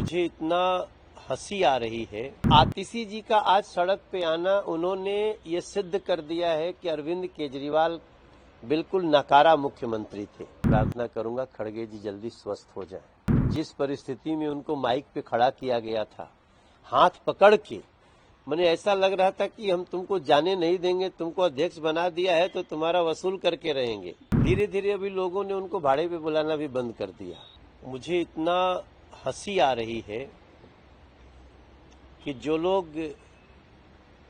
मुझे इतना हंसी आ रही है। आतिशी जी का आज सड़क पे आना, उन्होंने ये सिद्ध कर दिया है कि अरविंद केजरीवाल बिल्कुल नकारा मुख्यमंत्री थे। प्रार्थना करूंगा खड़गे जी जल्दी स्वस्थ हो जाएं। जिस परिस्थिति में उनको माइक पे खड़ा किया गया था, हाथ पकड़ के, मैंने ऐसा लग रहा था कि हम तुमको जाने नहीं देंगे, तुमको अध्यक्ष बना दिया है तो तुम्हारा वसूल करके रहेंगे। धीरे धीरे अभी लोगों ने उनको भाड़े पे बुलाना भी बंद कर दिया। मुझे इतना हंसी आ रही है कि जो लोग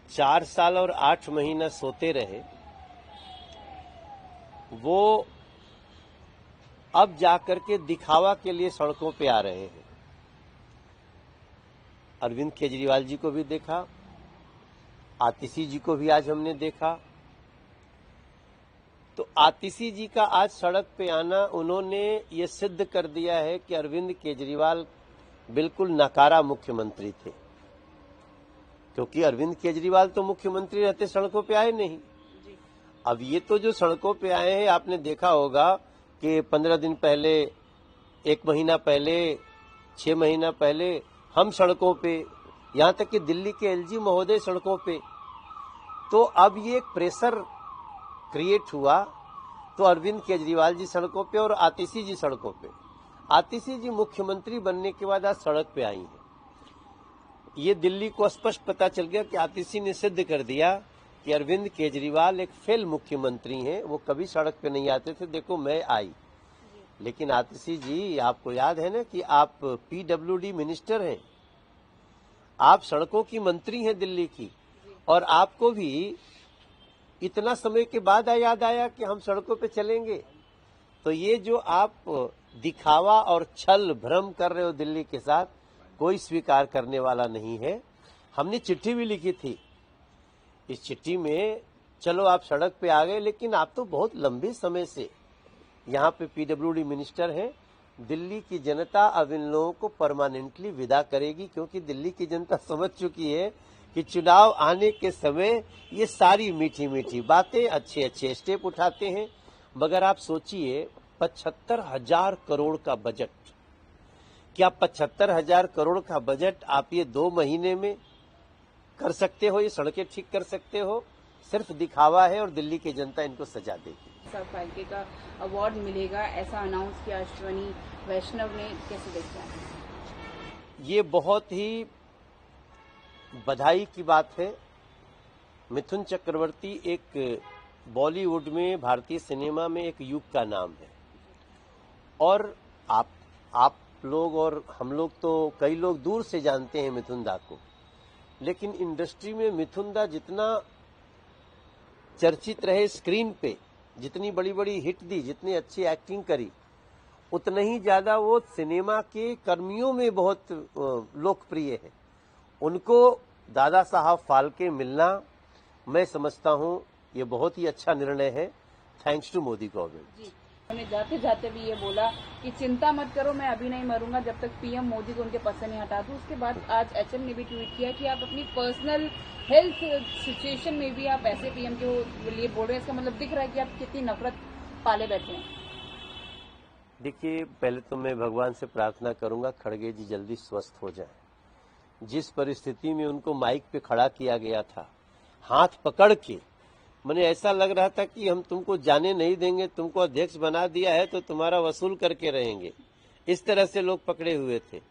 4 साल और 8 महीना सोते रहे, वो अब जाकर के दिखावा के लिए सड़कों पे आ रहे हैं। अरविंद केजरीवाल जी को भी देखा, आतिशी जी को भी आज हमने देखा। तो आतिशी जी का आज सड़क पे आना, उन्होंने ये सिद्ध कर दिया है कि अरविंद केजरीवाल बिल्कुल नकारा मुख्यमंत्री थे, क्योंकि अरविंद केजरीवाल तो मुख्यमंत्री रहते सड़कों पे आए नहीं। अब ये तो जो सड़कों पे आए हैं, आपने देखा होगा कि 15 दिन पहले, 1 महीना पहले, 6 महीना पहले हम सड़कों पे, यहां तक कि दिल्ली के एलजी महोदय सड़कों पे। तो अब ये एक प्रेशर क्रिएट हुआ, तो अरविंद केजरीवाल जी सड़कों पे और आतिशी जी सड़कों पे। आतिशी जी मुख्यमंत्री बनने के बाद आज सड़क पे आई हैं। ये दिल्ली को स्पष्ट पता चल गया कि आतिशी ने सिद्ध कर दिया कि अरविंद केजरीवाल एक फेल मुख्यमंत्री हैं। वो कभी सड़क पे नहीं आते थे, देखो मैं आई। लेकिन आतिशी जी, आपको याद है ना कि आप पीडब्ल्यूडी मिनिस्टर हैं, आप सड़कों की मंत्री हैं दिल्ली की, और आपको भी इतना समय के बाद याद आया कि हम सड़कों पे चलेंगे। तो ये जो आप दिखावा और छल भ्रम कर रहे हो दिल्ली के साथ, कोई स्वीकार करने वाला नहीं है। हमने चिट्ठी भी लिखी थी। इस चिट्ठी में चलो आप सड़क पे आ गए, लेकिन आप तो बहुत लंबे समय से यहाँ पे पीडब्ल्यूडी मिनिस्टर हैं। दिल्ली की जनता अब इन लोगों को परमानेंटली विदा करेगी, क्योंकि दिल्ली की जनता समझ चुकी है कि चुनाव आने के समय ये सारी मीठी मीठी बातें, अच्छे अच्छे स्टेप उठाते हैं। मगर आप सोचिए, 75,000 करोड़ का बजट, क्या 75,000 करोड़ का बजट आप ये 2 महीने में कर सकते हो? ये सड़कें ठीक कर सकते हो? सिर्फ दिखावा है और दिल्ली की जनता इनको सजा देगी। सब फाइल्के का अवार्ड मिलेगा, ऐसा अनाउंस किया अश्वनी वैष्णव ने, कैसे देखते हैं? ये बहुत ही बधाई की बात है। मिथुन चक्रवर्ती एक बॉलीवुड में, भारतीय सिनेमा में एक युग का नाम है, और आप लोग और हम लोग तो कई लोग दूर से जानते हैं मिथुन दा को, लेकिन इंडस्ट्री में मिथुन दा जितना चर्चित रहे स्क्रीन पे, जितनी बड़ी बड़ी हिट दी, जितनी अच्छी एक्टिंग करी, उतना ही ज्यादा वो सिनेमा के कर्मियों में बहुत लोकप्रिय है। उनको दादा साहब फाल्के मिलना, मैं समझता हूं ये बहुत ही अच्छा निर्णय है। Thanks to Modi government. उन्होंने जाते जाते भी ये बोला कि चिंता मत करो, मैं अभी नहीं मरूंगा जब तक पीएम मोदी को उनके पद से नहीं हटा दूं। उसके बाद आज एचएम ने भी ट्वीट किया कि आप अपनी पर्सनल हेल्थ सिचुएशन में भी आप ऐसे पीएम के लिए बोल रहे हैं। इसका मतलब दिख रहा है कि आप कितनी नफरत पाले बैठे हैं। देखिए, पहले तो मैं भगवान से प्रार्थना करूंगा खड़गे जी जल्दी स्वस्थ हो जाएं। जिस परिस्थिति में उनको माइक पे खड़ा किया गया था, हाथ पकड़ के, मैंने ऐसा लग रहा था कि हम तुमको जाने नहीं देंगे, तुमको अध्यक्ष बना दिया है तो तुम्हारा वसूल करके रहेंगे। इस तरह से लोग पकड़े हुए थे।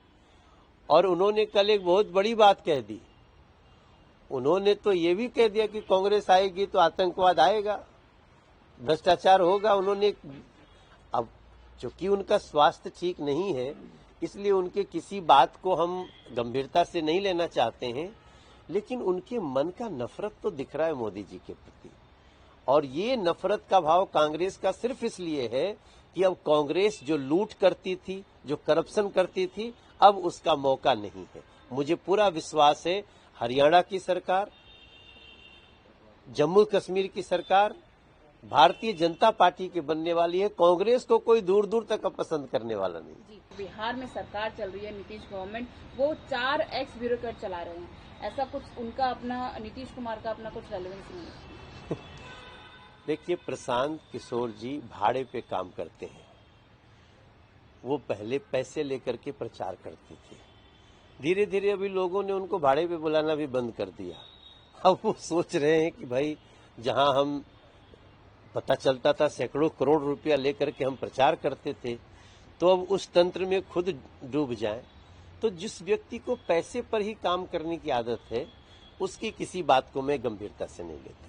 और उन्होंने कल एक बहुत बड़ी बात कह दी। उन्होंने तो ये भी कह दिया कि कांग्रेस आएगी तो आतंकवाद आएगा, भ्रष्टाचार होगा। उन्होंने, अब चूंकि उनका स्वास्थ्य ठीक नहीं है, इसलिए उनके किसी बात को हम गंभीरता से नहीं लेना चाहते हैं, लेकिन उनके मन का नफरत तो दिख रहा है मोदी जी के प्रति। और ये नफरत का भाव कांग्रेस का सिर्फ इसलिए है कि अब कांग्रेस जो लूट करती थी, जो करप्शन करती थी, अब उसका मौका नहीं है। मुझे पूरा विश्वास है हरियाणा की सरकार, जम्मू कश्मीर की सरकार भारतीय जनता पार्टी की बनने वाली है। कांग्रेस को कोई दूर दूर तक पसंद करने वाला नहीं। जी, बिहार में सरकार चल रही है नीतीश गवर्नमेंट, वो 4 एक्स ब्यूरोक्रेट चला रहे हैं। ऐसा कुछ उनका अपना, नीतीश कुमार का अपना कुछ रेलेवेंस नहीं है? देखिए, प्रशांत किशोर जी भाड़े पे काम करते हैं। वो पहले पैसे लेकर के प्रचार करते थे, धीरे धीरे अभी लोगों ने उनको भाड़े पे बुलाना भी बंद कर दिया। अब वो सोच रहे हैं कि भाई जहां हम पता चलता था सैकड़ों करोड़ रुपया लेकर के हम प्रचार करते थे, तो अब उस तंत्र में खुद डूब जाएं। तो जिस व्यक्ति को पैसे पर ही काम करने की आदत है, उसकी किसी बात को मैं गंभीरता से नहीं लेता।